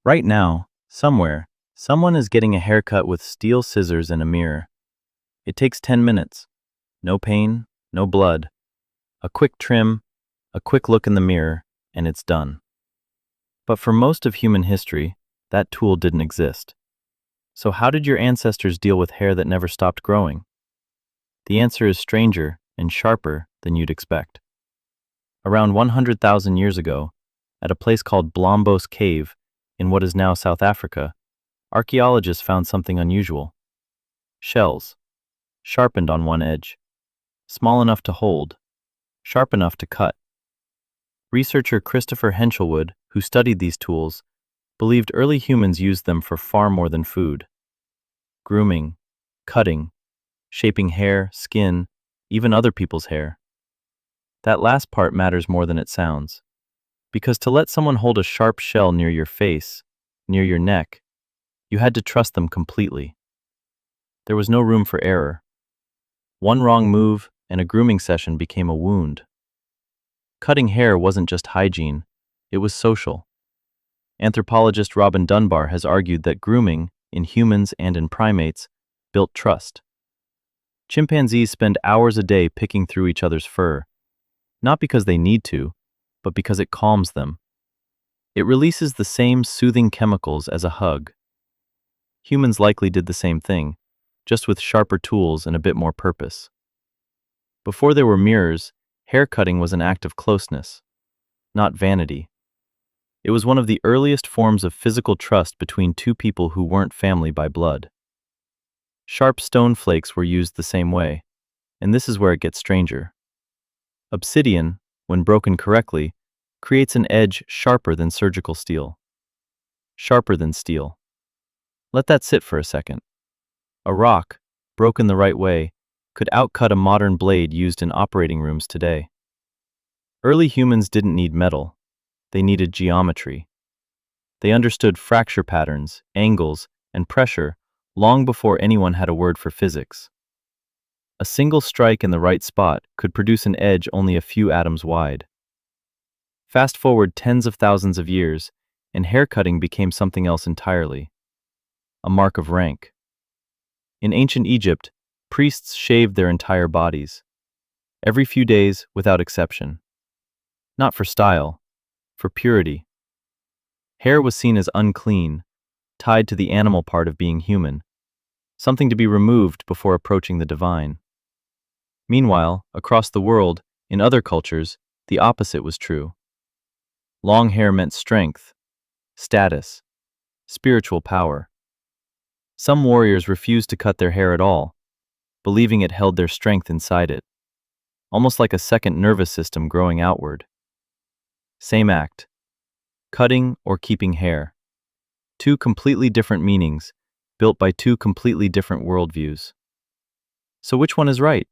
Right now, somewhere, someone is getting a haircut with steel scissors and a mirror. It takes 10 minutes. No pain, no blood. A quick trim, a quick look in the mirror, and it's done. But for most of human history, that tool didn't exist. So how did your ancestors deal with hair that never stopped growing? The answer is stranger and sharper than you'd expect. Around 100,000 years ago, at a place called Blombos Cave in what is now South Africa, archaeologists found something unusual. Shells, sharpened on one edge, small enough to hold, sharp enough to cut. Researcher Christopher Henshelwood, who studied these tools, believed early humans used them for far more than food. Grooming, cutting, shaping hair, skin, even other people's hair. That last part matters more than it sounds. Because to let someone hold a sharp shell near your face, near your neck, you had to trust them completely. There was no room for error. One wrong move and a grooming session became a wound. Cutting hair wasn't just hygiene, it was social. Anthropologist Robin Dunbar has argued that grooming, in humans and in primates, built trust. Chimpanzees spend hours a day picking through each other's fur, not because they need to, but because it calms them. It releases the same soothing chemicals as a hug. Humans likely did the same thing, just with sharper tools and a bit more purpose. Before there were mirrors, hair cutting was an act of closeness, not vanity. It was one of the earliest forms of physical trust between two people who weren't family by blood. Sharp stone flakes were used the same way, and this is where it gets stranger. Obsidian, when broken correctly, creates an edge sharper than surgical steel. Sharper than steel. Let that sit for a second. A rock, broken the right way, could outcut a modern blade used in operating rooms today. Early humans didn't need metal. They needed geometry. They understood fracture patterns, angles, and pressure long before anyone had a word for physics. A single strike in the right spot could produce an edge only a few atoms wide. Fast forward tens of thousands of years, and haircutting became something else entirely. A mark of rank. In ancient Egypt, priests shaved their entire bodies, every few days without exception. Not for style, for purity. Hair was seen as unclean, tied to the animal part of being human, something to be removed before approaching the divine. Meanwhile, across the world, in other cultures, the opposite was true. Long hair meant strength, status, spiritual power. Some warriors refused to cut their hair at all, believing it held their strength inside it, almost like a second nervous system growing outward. Same act. Cutting or keeping hair. Two completely different meanings, built by two completely different worldviews. So which one is right?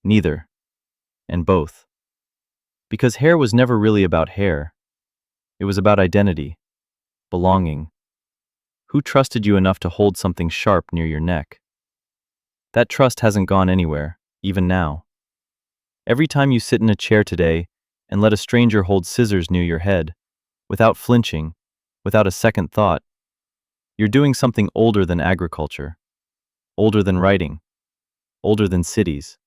Neither. And both. Because hair was never really about hair. It was about identity, belonging. Who trusted you enough to hold something sharp near your neck? That trust hasn't gone anywhere, even now. Every time you sit in a chair today and let a stranger hold scissors near your head, without flinching, without a second thought, you're doing something older than agriculture, older than writing, older than cities.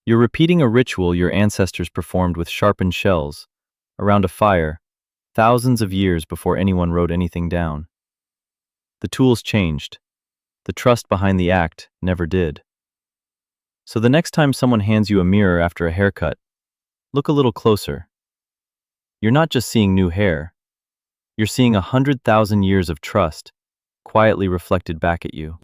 You're repeating a ritual your ancestors performed with sharpened shells, around a fire, thousands of years before anyone wrote anything down. The tools changed. The trust behind the act never did. So the next time someone hands you a mirror after a haircut, look a little closer. You're not just seeing new hair. You're seeing 100,000 years of trust, quietly reflected back at you.